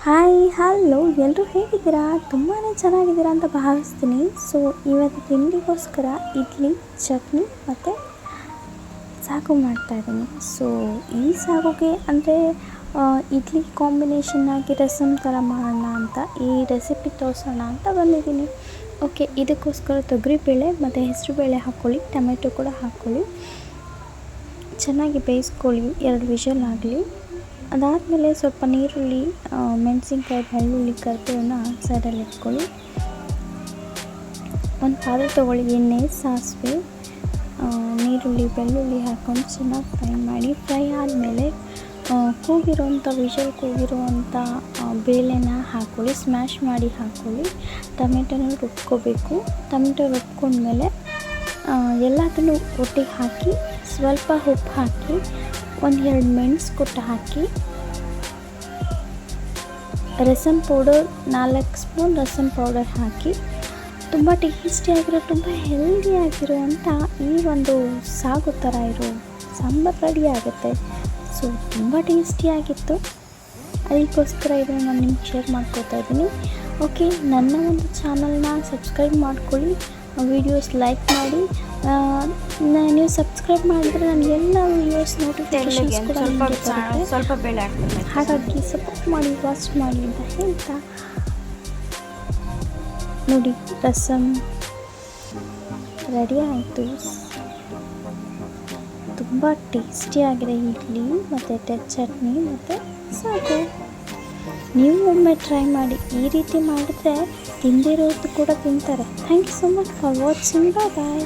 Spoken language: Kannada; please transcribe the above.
ಹಾಯ್ ಹಲೋ ಎಲ್ಲರೂ ಹೇಗಿದ್ದೀರಾ? ತುಂಬಾ ಚೆನ್ನಾಗಿದ್ದೀರಾ ಅಂತ ಭಾವಿಸ್ತೀನಿ. ಸೊ ಇವತ್ತು ತಿಂಡಿಗೋಸ್ಕರ ಇಡ್ಲಿ, ಚಟ್ನಿ ಮತ್ತು ಸಾಗು ಮಾಡ್ತಾಯಿದ್ದೀನಿ. ಸೊ ಈ ಸಾಗುಗೆ ಅಂದರೆ ಇಡ್ಲಿ ಕಾಂಬಿನೇಷನ್ ಆಗಿ ರಸಮ್ ಥರ ಮಾಡೋಣ ಅಂತ ಈ ರೆಸಿಪಿ ತೋರಿಸೋಣ ಅಂತ ಬಂದಿದ್ದೀನಿ. ಓಕೆ, ಇದಕ್ಕೋಸ್ಕರ ತೊಗರಿಬೇಳೆ ಮತ್ತು ಹೆಸರುಬೇಳೆ ಹಾಕ್ಕೊಳ್ಳಿ, ಟೊಮೆಟೊ ಕೂಡ ಹಾಕ್ಕೊಳ್ಳಿ, ಚೆನ್ನಾಗಿ ಬೇಯಿಸ್ಕೊಳ್ಳಿ, 2 ವಿಷಲ್ ಆಗಲಿ. ಅದಾದಮೇಲೆ ಸ್ವಲ್ಪ ನೀರುಳ್ಳಿ, ಮೆಣಸಿನ್ಕಾಯಿ, ಬೆಳ್ಳುಳ್ಳಿ, ಕರಿಬೇವನ್ನ ಸೈಡಲ್ಲಿ ಇಟ್ಕೊಳ್ಳಿ. ಒಂದು ಪಾತ್ರೆ ತೊಗೊಳ್ಳಿ, ಎಣ್ಣೆ, ಸಾಸಿವೆ, ನೀರುಳ್ಳಿ, ಬೆಳ್ಳುಳ್ಳಿ ಹಾಕ್ಕೊಂಡು ಚೆನ್ನಾಗಿ ಫ್ರೈ ಮಾಡಿ. ಫ್ರೈ ಆದಮೇಲೆ ವಿಷಲ್ ಕೂಗಿರುವಂಥ ಬೇಳೆನ ಹಾಕ್ಕೊಳ್ಳಿ, ಸ್ಮ್ಯಾಶ್ ಮಾಡಿ ಹಾಕ್ಕೊಳ್ಳಿ. ಟೊಮೆಟೊನ ರುಬ್ಕೋಬೇಕು. ಟೊಮೆಟೊ ರುಬ್ಕೊಂಡ್ಮೇಲೆ ಎಲ್ಲದನ್ನು ಒಟ್ಟಿಗೆ ಹಾಕಿ ಸ್ವಲ್ಪ ಉಪ್ಪು ಹಾಕಿ, 1-2 ಮೆಣಸು ಕೊಟ್ಟು ಹಾಕಿ, rasam powder 4 spoon rasam powder ಹಾಕಿ, ತುಂಬ ಟೇಸ್ಟಿಯಾಗಿರೋ, ತುಂಬ ಹೆಲ್ದಿಯಾಗಿರುವಂಥ ಈ ಒಂದು ಸಾಗು ಥರ ಇರೋ ಸಾಂಬಾರು ರೆಡಿ ಆಗುತ್ತೆ. ಸೊ ತುಂಬ ಟೇಸ್ಟಿಯಾಗಿತ್ತು, ಅದಕ್ಕೋಸ್ಕರ ಇದನ್ನು ನಾನು ನಿಮ್ಗೆ ಶೇರ್ ಮಾಡ್ಕೊತಾ ಇದ್ದೀನಿ. ಓಕೆ, ನನ್ನ ಒಂದು ಚಾನಲ್ನ ಸಬ್ಸ್ಕ್ರೈಬ್ ಮಾಡ್ಕೊಳ್ಳಿ, ವೀಡಿಯೋಸ್ ಲೈಕ್ ಮಾಡಿ. ನೀವು ಸಬ್ಸ್ಕ್ರೈಬ್ ಮಾಡಿದರೆ ನನಗೆಲ್ಲ ವೀಡಿಯೋಸ್ ನೋಟಿಫಿಕೇಷನ್ಸ್ ಕೂಡ ಸ್ವಲ್ಪ ಬೇಳೆ ಹಾಕ್ತೀನಿ. ಹಾಗಾಗಿ ಸಪೋರ್ಟ್ ಮಾಡಿ, ವಾಚ್ ಮಾಡಿ ಅಂತ ಹೇಳ್ತಾ, ನೋಡಿ ರಸಮ್ ರೆಡಿ ಆಯಿತು. ತುಂಬ ಟೇಸ್ಟಿಯಾಗಿದೆ ಇಡ್ಲಿ ಮತ್ತು ಚಟ್ನಿ ಮತ್ತು ಸಾಗು. ನೀವು ಒಮ್ಮೆ ಟ್ರೈ ಮಾಡಿ, ಈ ರೀತಿ ಮಾಡಿದ್ರೆ ತಿಂದಿರೋದು ಕೂಡ ತಿಂತಾರೆ. Thank you so much for watching. Bye.